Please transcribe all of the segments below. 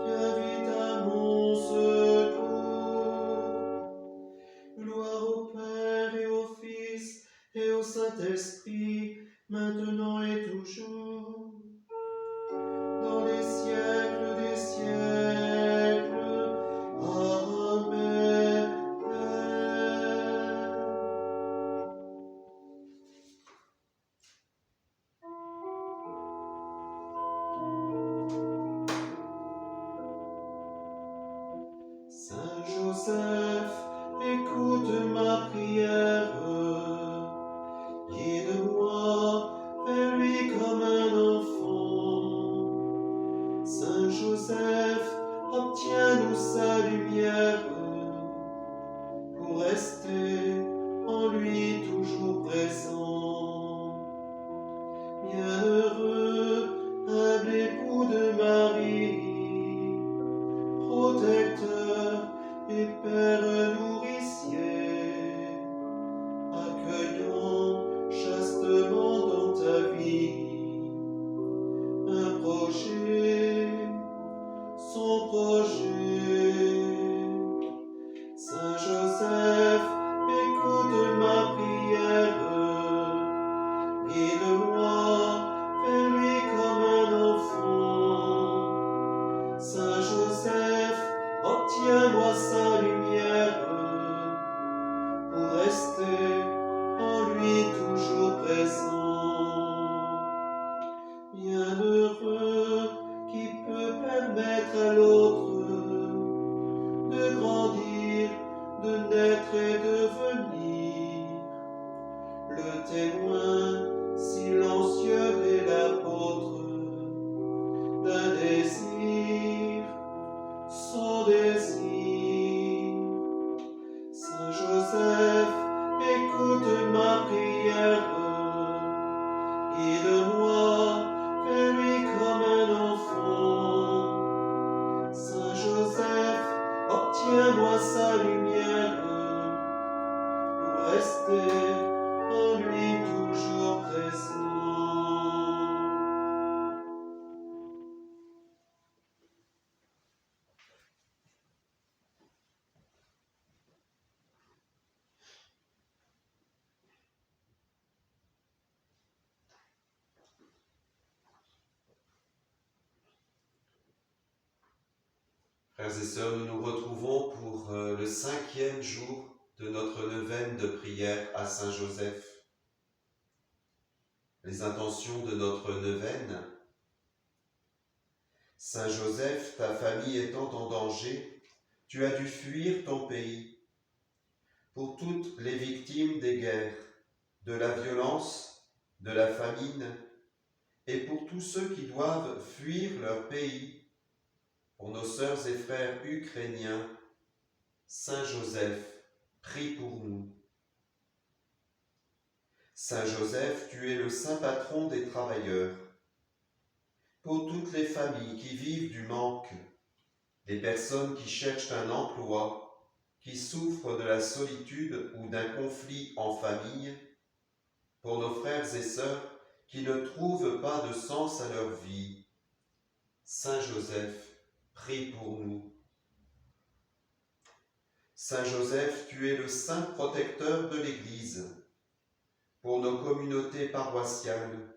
viens vite à mon secours. Gloire au Père et au Fils et au Saint-Esprit, maintenant et toujours, dans les siècles des siècles. Amen. Saint Joseph, écoute ma prière, guide-moi vers lui comme un enfant. Saint Joseph, obtiens-nous sa lumière, pour rester en lui toujours présent. Bienheureux, humble époux de Marie, protecteur et Père nourricier, accueillons chastement dans ta vie un projet, son projet. Saint Joseph, écoute ma prière, guide-moi vers lui comme un enfant. Saint Joseph, obtiens-moi sa lumière, pour rester en lui toujours présent. Bienheureux qui peut permettre à l'autre de grandir, de naître et de venir, le témoin silencieux et l'apôtre d'un désir, son désir. Saint Joseph, écoute ma prière, guide-moi vers lui comme un enfant. Saint Joseph, obtiens-moi sa lumière, pour rester en lui toujours présent. Frères et sœurs, nous nous retrouvons pour le 5e jour de notre neuvaine de prière à Saint Joseph. Les intentions de notre neuvaine. Saint Joseph, ta famille étant en danger, tu as dû fuir ton pays. Pour toutes les victimes des guerres, de la violence, de la famine, et pour tous ceux qui doivent fuir leur pays, pour nos sœurs et frères ukrainiens, Saint Joseph, prie pour nous. Saint Joseph, tu es le saint patron des travailleurs. Pour toutes les familles qui vivent du manque, les personnes qui cherchent un emploi, qui souffrent de la solitude ou d'un conflit en famille, pour nos frères et sœurs qui ne trouvent pas de sens à leur vie, Saint Joseph, prie pour nous. Saint Joseph, tu es le saint protecteur de l'Église, pour nos communautés paroissiales,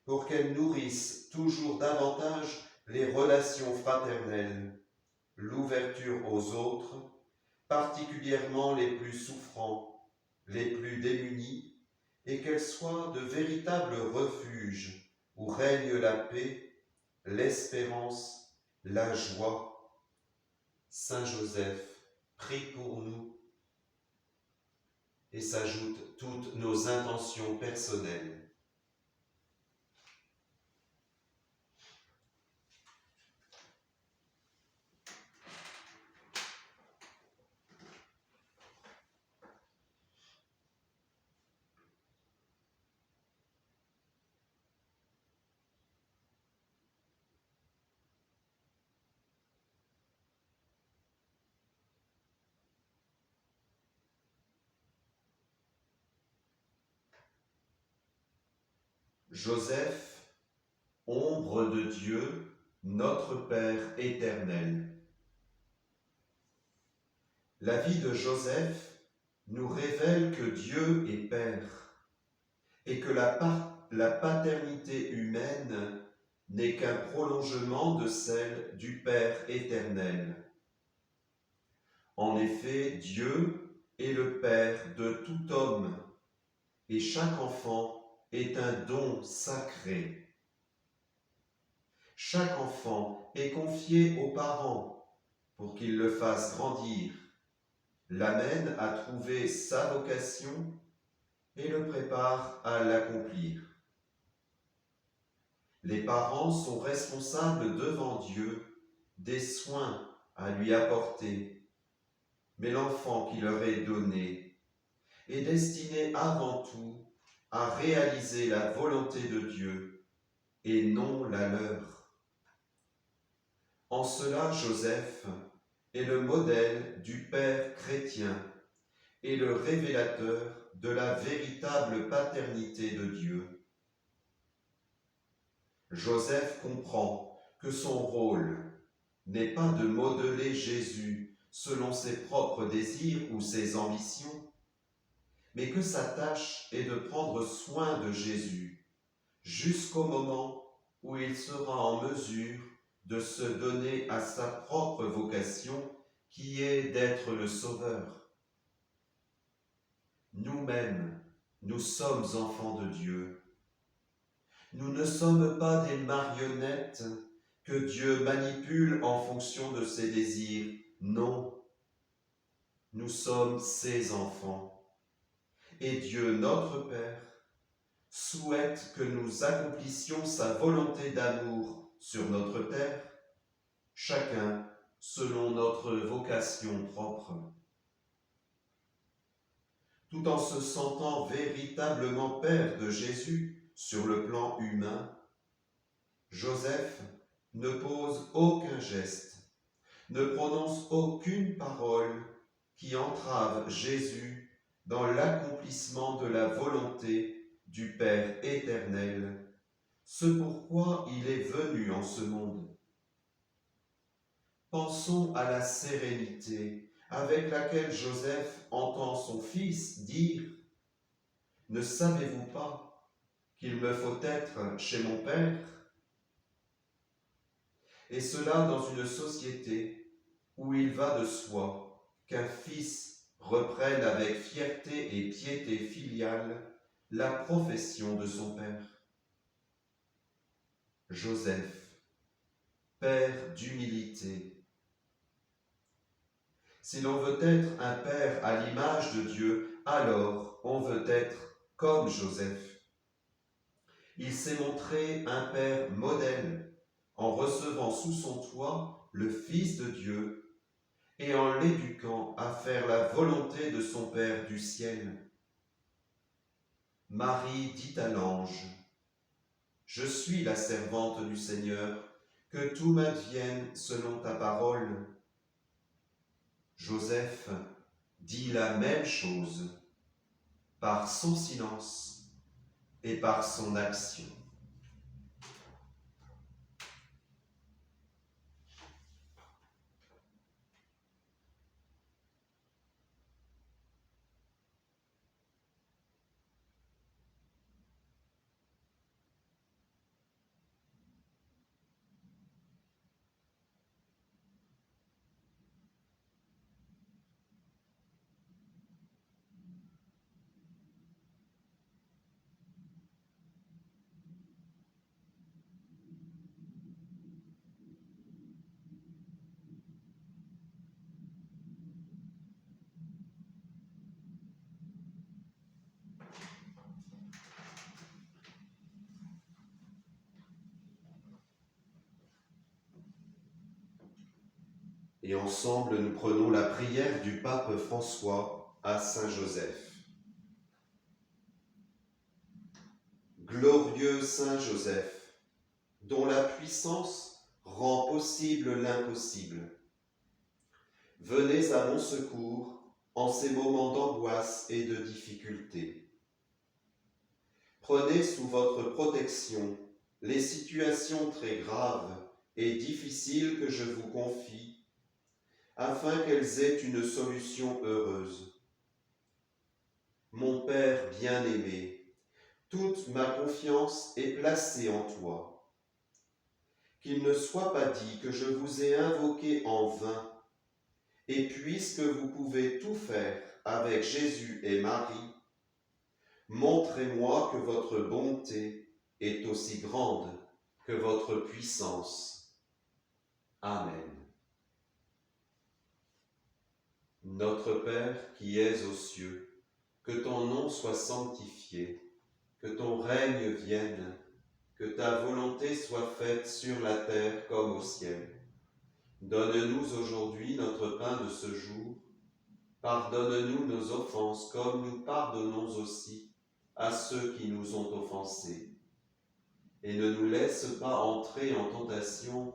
pour qu'elles nourrissent toujours davantage les relations fraternelles, l'ouverture aux autres, particulièrement les plus souffrants, les plus démunis, et qu'elles soient de véritables refuges où règne la paix, l'espérance, la joie. Saint Joseph, prie pour nous. Et s'ajoutent toutes nos intentions personnelles. Joseph, ombre de Dieu, notre Père éternel. La vie de Joseph nous révèle que Dieu est Père et que la paternité humaine n'est qu'un prolongement de celle du Père éternel. En effet, Dieu est le Père de tout homme et chaque enfant est un don sacré. Chaque enfant est confié aux parents pour qu'ils le fassent grandir, l'amènent à trouver sa vocation et le préparent à l'accomplir. Les parents sont responsables devant Dieu des soins à lui apporter, mais l'enfant qui leur est donné est destiné avant tout à réaliser la volonté de Dieu et non la leur. En cela, Joseph est le modèle du Père chrétien et le révélateur de la véritable paternité de Dieu. Joseph comprend que son rôle n'est pas de modeler Jésus selon ses propres désirs ou ses ambitions, mais que sa tâche est de prendre soin de Jésus jusqu'au moment où il sera en mesure de se donner à sa propre vocation qui est d'être le Sauveur. Nous-mêmes, nous sommes enfants de Dieu. Nous ne sommes pas des marionnettes que Dieu manipule en fonction de ses désirs. Non, nous sommes ses enfants. Et Dieu, notre Père, souhaite que nous accomplissions sa volonté d'amour sur notre terre, chacun selon notre vocation propre. Tout en se sentant véritablement Père de Jésus sur le plan humain, Joseph ne pose aucun geste, ne prononce aucune parole qui entrave Jésus dans l'accomplissement de la volonté du Père éternel, ce pourquoi il est venu en ce monde. Pensons à la sérénité avec laquelle Joseph entend son fils dire « Ne savez-vous pas qu'il me faut être chez mon Père ?» Et cela dans une société où il va de soi qu'un fils reprenne avec fierté et piété filiale la profession de son père. Joseph, père d'humilité. Si l'on veut être un père à l'image de Dieu, alors on veut être comme Joseph. Il s'est montré un père modèle en recevant sous son toit le Fils de Dieu et en l'éduquant à faire la volonté de son Père du ciel. Marie dit à l'ange, « Je suis la servante du Seigneur, que tout m'advienne selon ta parole. » Joseph dit la même chose par son silence et par son action. Et ensemble, nous prenons la prière du pape François à Saint Joseph. Glorieux Saint Joseph, dont la puissance rend possible l'impossible, venez à mon secours en ces moments d'angoisse et de difficulté. Prenez sous votre protection les situations très graves et difficiles que je vous confie, afin qu'elles aient une solution heureuse. Mon Père bien-aimé, toute ma confiance est placée en toi. Qu'il ne soit pas dit que je vous ai invoqué en vain, et puisque vous pouvez tout faire avec Jésus et Marie, montrez-moi que votre bonté est aussi grande que votre puissance. Amen. Notre Père qui es aux cieux, que ton nom soit sanctifié, que ton règne vienne, que ta volonté soit faite sur la terre comme au ciel. Donne-nous aujourd'hui notre pain de ce jour. Pardonne-nous nos offenses comme nous pardonnons aussi à ceux qui nous ont offensés. Et ne nous laisse pas entrer en tentation,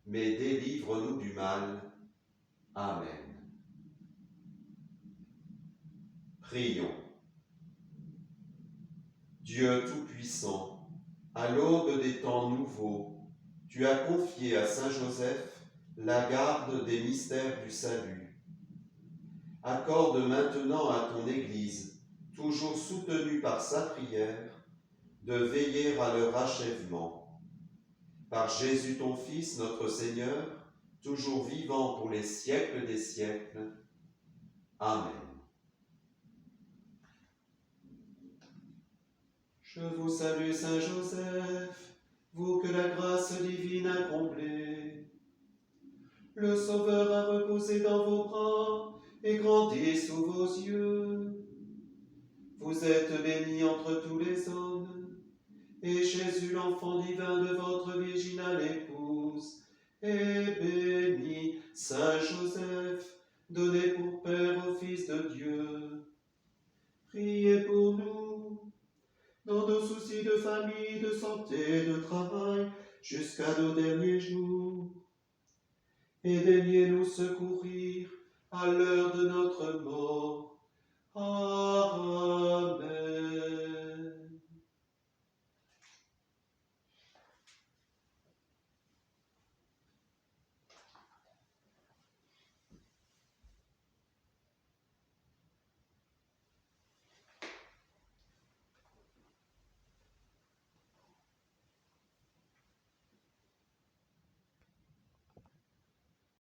mais délivre-nous du mal. Amen. Prions. Dieu Tout-Puissant, à l'aube des temps nouveaux, tu as confié à Saint Joseph la garde des mystères du salut. Accorde maintenant à ton Église, toujours soutenue par sa prière, de veiller à leur achèvement. Par Jésus ton Fils, notre Seigneur, toujours vivant pour les siècles des siècles. Amen. Je vous salue, Saint Joseph, vous que la grâce divine a comblé. Le Sauveur a reposé dans vos bras et grandi sous vos yeux. Vous êtes bénie entre tous les hommes, et Jésus, l'enfant divin de votre virginale épouse, est béni. Saint Joseph, donné pour Père au Fils de Dieu, priez pour nous, dans nos soucis de famille, de santé, de travail, jusqu'à nos derniers jours. Et daignez nous secourir à l'heure de notre mort. Amen.